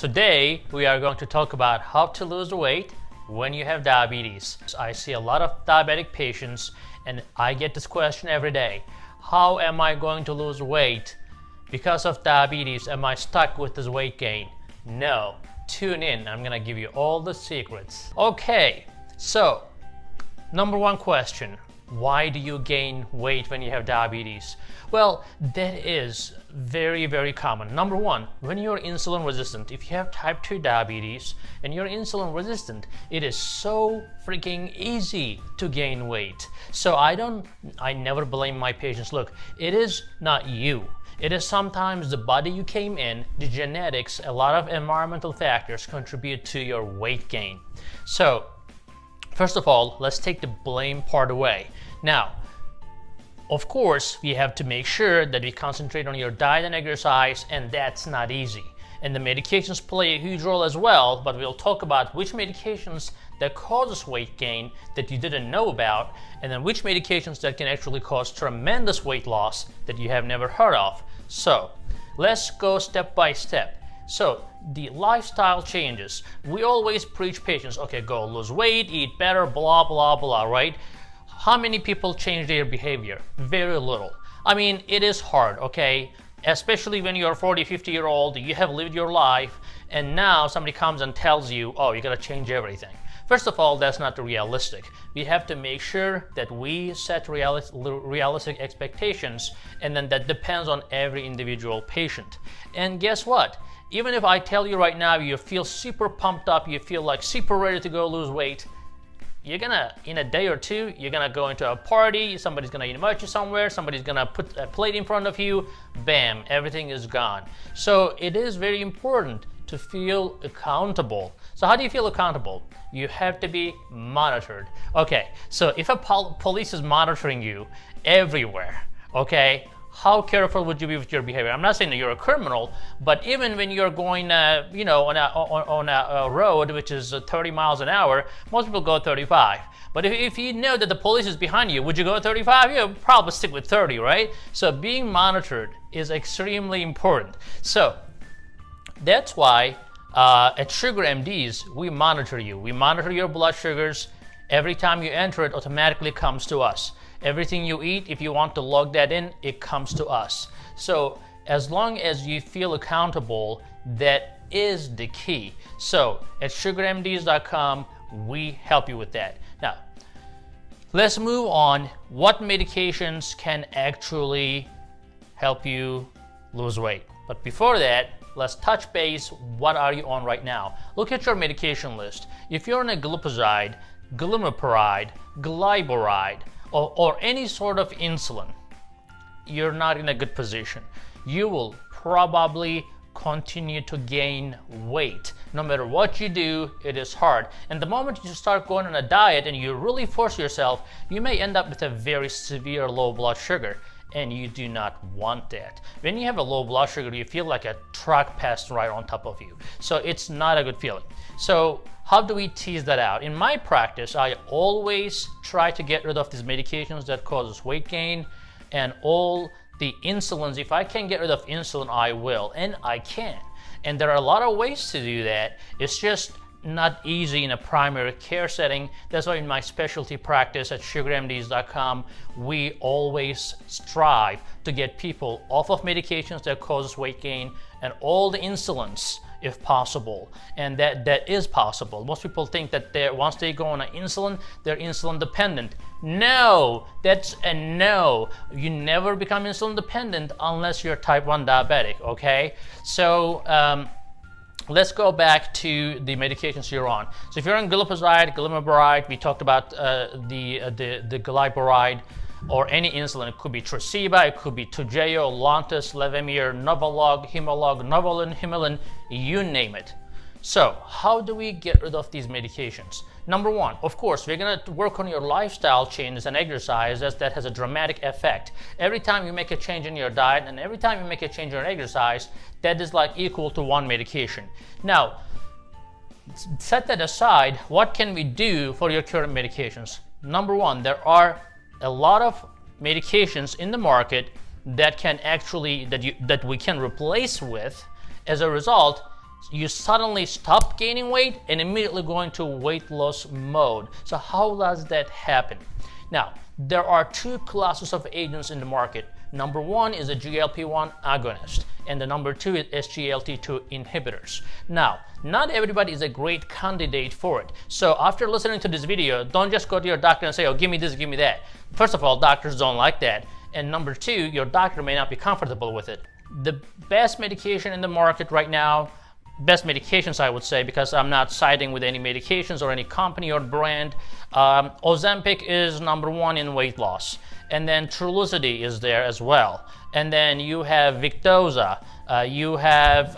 Today we are going to talk about how to lose weight when you have diabetes. I see a lot of diabetic patients and I get this question every day. How am I going to lose weight because of diabetes? Am I stuck with this weight gain? No. Tune in. I'm gonna give you all the secrets. Okay, so number one question. Why do you gain weight when you have diabetes? Well, that is very, very common. Number one, when you're insulin resistant, if you have type 2 diabetes and you're insulin resistant, it is so freaking easy to gain weight. So I never blame my patients. Look, it is not you. It is sometimes the body you came in, the genetics, a lot of environmental factors contribute to your weight gain. So, first of all, let's take the blame part away. Now, of course, we have to make sure that we concentrate on your diet and exercise, and that's not easy. And the medications play a huge role as well, but we'll talk about which medications that causes weight gain that you didn't know about, and then which medications that can actually cause tremendous weight loss that you have never heard of. So, let's go step by step. So, the lifestyle changes. We always preach patients, okay, go lose weight, eat better, blah, blah, blah, right? How many people change their behavior? Very little. I mean, it is hard, okay? Especially when you're 40, 50-year-old, you have lived your life, and now somebody comes and tells you, oh, you gotta change everything. First of all, that's not realistic. We have to make sure that we set realistic expectations, and then that depends on every individual patient. And guess what? Even if I tell you right now, you feel super pumped up, you feel like super ready to go lose weight, you're gonna, in a day or two, you're gonna go into a party, somebody's gonna invite you somewhere, somebody's gonna put a plate in front of you, bam, everything is gone. So it is very important to feel accountable. So how do you feel accountable? You have to be monitored. Okay, so if a police is monitoring you everywhere, okay, how careful would you be with your behavior? I'm not saying that you're a criminal, but even when you're going, you know, on a road which is 30 miles an hour, most people go 35. But if you know that the police is behind you, would you go 35? You'll probably stick with 30, right? So being monitored is extremely important. So that's why at Sugar MDs, we monitor you. We monitor your blood sugars. Every time you enter, it automatically comes to us. Everything you eat, if you want to log that in, it comes to us. So as long as you feel accountable, that is the key. So at sugarmds.com, we help you with that. Now, let's move on. What medications can actually help you lose weight? But before that, let's touch base. What are you on right now? Look at your medication list. If you're on a glipizide, glimepiride, glyburide, or any sort of insulin, you're not in a good position. You will probably continue to gain weight. No matter what you do, it is hard. And the moment you start going on a diet and you really force yourself, you may end up with a very severe low blood sugar. And you do not want that. When you have a low blood sugar, you feel like a truck passed right on top of you. So it's not a good feeling. So how do we tease that out? In my practice, I always try to get rid of these medications that causes weight gain and all the insulins. If I can get rid of insulin, I will, and I can. And there are a lot of ways to do that. It's just not easy in a primary care setting. That's why in my specialty practice at sugarmds.com, we always strive to get people off of medications that causes weight gain and all the insulins if possible. And that is possible. Most people think that once they go on an insulin, they're insulin dependent. No, that's a no. You never become insulin dependent unless you're type 1 diabetic, okay? So, let's go back to the medications you're on. So if you're on glipizide, glimepiride, we talked about the glyburide, or any insulin. It could be Tresiba, it could be Toujeo, Lantus, Levemir, NovoLog, Humalog, Novolin, Humulin, you name it. So how do we get rid of these medications? Number one, of course, we're gonna work on your lifestyle changes and exercise, as that has a dramatic effect. Every time you make a change in your diet and every time you make a change in your exercise, that is like equal to one medication. Now, set that aside, what can we do for your current medications? Number one, there are a lot of medications in the market that can actually, that we can replace with. As a result, you suddenly stop gaining weight and immediately go into weight loss mode. So how does that happen? Now, there are two classes of agents in the market. Number one is a GLP-1 agonist, and the number two is SGLT2 inhibitors. Now, not everybody is a great candidate for it. So after listening to this video, don't just go to your doctor and say, oh, give me this, give me that. First of all, doctors don't like that. And number two, your doctor may not be comfortable with it. The best medication in the market right now, best medications I would say, because I'm not siding with any medications or any company or brand. Ozempic is number one in weight loss, and then Trulicity is there as well, and then you have Victoza, you have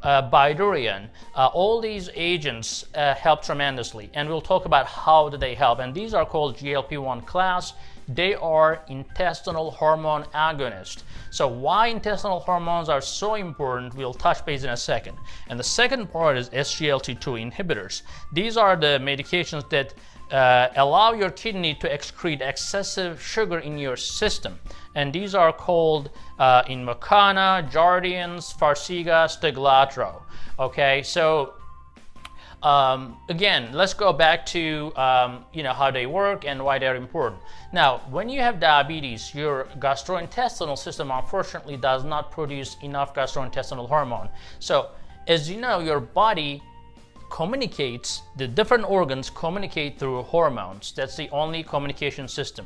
Bydureon. All these agents help tremendously, and we'll talk about how do they help. And these are called GLP-1 class. They are intestinal hormone agonists. So why intestinal hormones are so important, we'll touch base in a second. And the second part is SGLT2 inhibitors. These are the medications that allow your kidney to excrete excessive sugar in your system. And these are called Invokana, Jardiance, Farxiga, Steglatro. Okay, so again, let's go back to how they work and why they're important. Now, when you have diabetes, your gastrointestinal system unfortunately does not produce enough gastrointestinal hormone. So, as you know, your body communicates, the different organs communicate through hormones. That's the only communication system.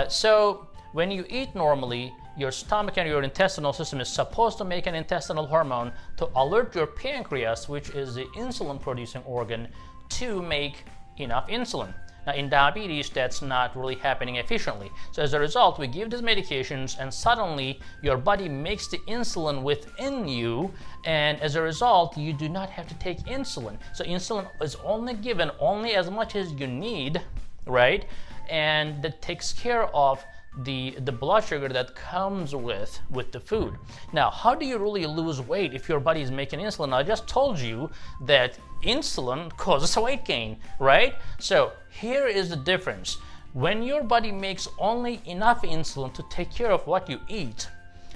So, when you eat normally, your stomach and your intestinal system is supposed to make an intestinal hormone to alert your pancreas, which is the insulin producing organ, to make enough insulin. Now in diabetes, that's not really happening efficiently. So as a result, we give these medications and suddenly your body makes the insulin within you, and as a result, you do not have to take insulin. So insulin is only given only as much as you need, right? And that takes care of the blood sugar that comes with the food. Now, how do you really lose weight if your body is making insulin? I just told you that insulin causes weight gain, right? So here is the difference. When your body makes only enough insulin to take care of what you eat,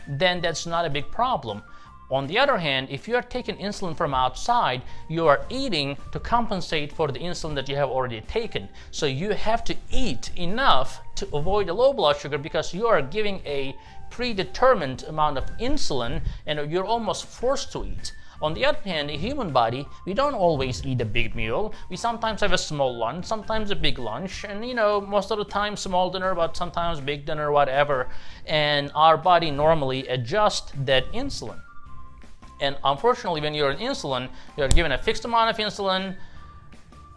then that's not a big problem. On the other hand, if you are taking insulin from outside, you are eating to compensate for the insulin that you have already taken. So you have to eat enough to avoid the low blood sugar because you are giving a predetermined amount of insulin and you're almost forced to eat. On the other hand, a human body, we don't always eat a big meal. We sometimes have a small lunch, sometimes a big lunch, and most of the time small dinner, but sometimes big dinner, whatever. And our body normally adjusts that insulin. And unfortunately, when you're on insulin, you're given a fixed amount of insulin,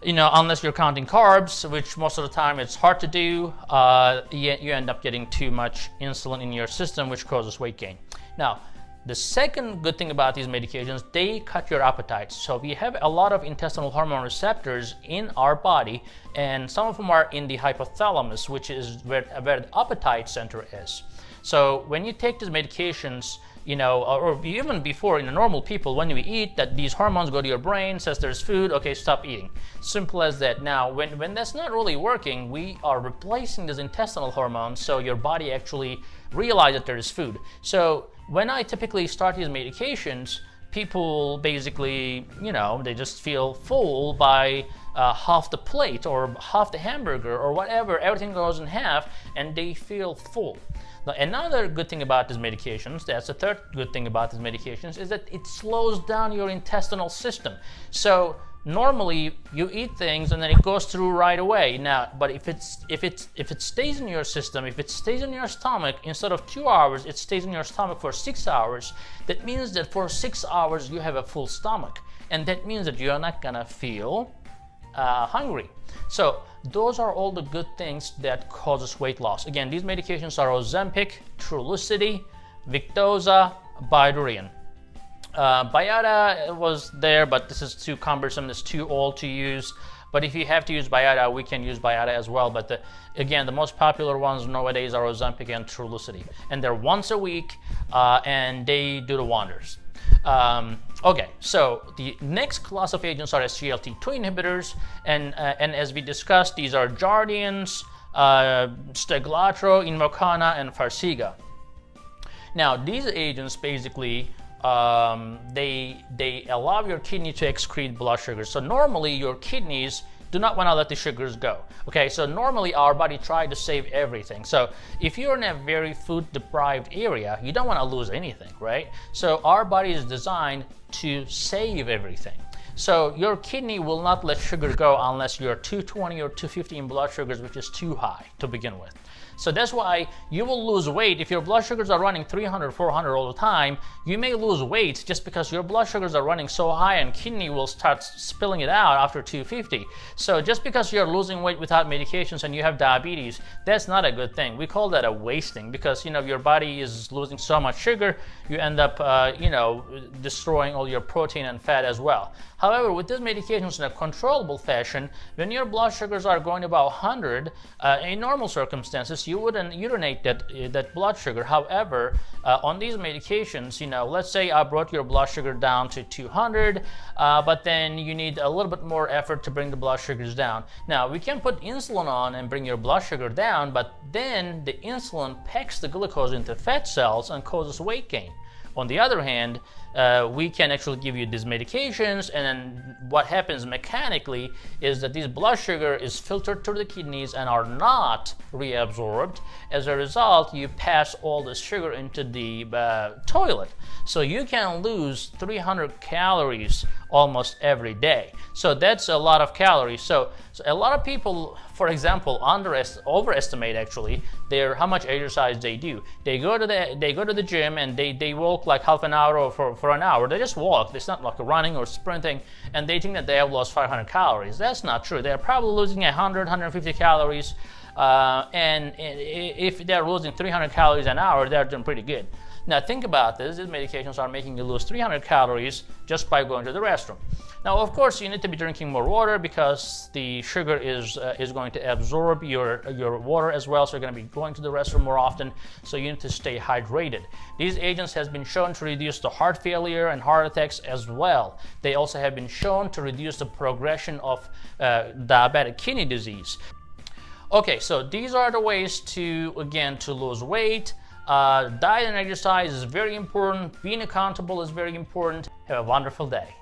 unless you're counting carbs, which most of the time it's hard to do, you end up getting too much insulin in your system, which causes weight gain. Now, the second good thing about these medications, they cut your appetite. So we have a lot of intestinal hormone receptors in our body, and some of them are in the hypothalamus, which is where the appetite center is. So when you take these medications, or even before, in the normal people, when we eat, that these hormones go to your brain, says there's food, okay, stop eating. Simple as that. Now, when that's not really working, we are replacing these intestinal hormones, so your body actually realizes that there is food. So when I typically start these medications, people basically, they just feel full by half the plate or half the hamburger or whatever, everything goes in half, and they feel full. Now, another good thing about these medications, that's the third good thing about these medications, is that it slows down your intestinal system. So normally you eat things and then it goes through right away. Now, but if it stays in your system, if it stays in your stomach, instead of 2 hours, it stays in your stomach for 6 hours. That means that for 6 hours you have a full stomach, and that means that you're not gonna feel hungry. So those are all the good things that causes weight loss. Again, these medications are Ozempic, Trulicity, Victoza, Bydureon. Byada was there, but this is too cumbersome, it's too old to use. But if you have to use Byada, we can use Byada as well. But again, the most popular ones nowadays are Ozempic and Trulicity. And they're once a week, and they do the wonders. Okay, so the next class of agents are SGLT2 inhibitors, and as we discussed, these are Jardiance, Steglatro, Invokana, and Farxiga. Now, these agents basically they allow your kidney to excrete blood sugar. So normally your kidneys do not want to let the sugars go. Okay, so normally our body tries to save everything. So if you're in a very food deprived area, you don't want to lose anything, right? So our body is designed to save everything. So your kidney will not let sugar go unless you're 220 or 250 in blood sugars, which is too high to begin with. So that's why you will lose weight. If your blood sugars are running 300, 400 all the time, you may lose weight just because your blood sugars are running so high and kidney will start spilling it out after 250. So just because you're losing weight without medications and you have diabetes, that's not a good thing. We call that a wasting because, you know, your body is losing so much sugar, you end up, you know, destroying all your protein and fat as well. However, with these medications in a controllable fashion, when your blood sugars are going about 100, in normal circumstances, you wouldn't urinate that blood sugar. However, on these medications, you know, let's say I brought your blood sugar down to 200, but then you need a little bit more effort to bring the blood sugars down. Now, we can put insulin on and bring your blood sugar down, but then the insulin packs the glucose into fat cells and causes weight gain. On the other hand, we can actually give you these medications, and then what happens mechanically is that this blood sugar is filtered through the kidneys and are not reabsorbed. As a result, you pass all the sugar into the toilet. So you can lose 300 calories almost every day. So that's a lot of calories. So a lot of people, for example, overestimate actually how much exercise they do. They go to the gym and they walk like half an hour or for an hour. They just walk. It's not like running or sprinting, and they think that they have lost 500 calories. That's not true. They're probably losing 100, 150 calories, and if they're losing 300 calories an hour, they're doing pretty good. Now think about this. These medications are making you lose 300 calories just by going to the restroom. Now, of course, you need to be drinking more water because the sugar is going to absorb your water as well, so you're going to be going to the restroom more often, so you need to stay hydrated. These agents have been shown to reduce the heart failure and heart attacks as well. They also have been shown to reduce the progression of diabetic kidney disease. Okay, so these are the ways to lose weight. Diet and exercise is very important. Being accountable is very important. Have a wonderful day.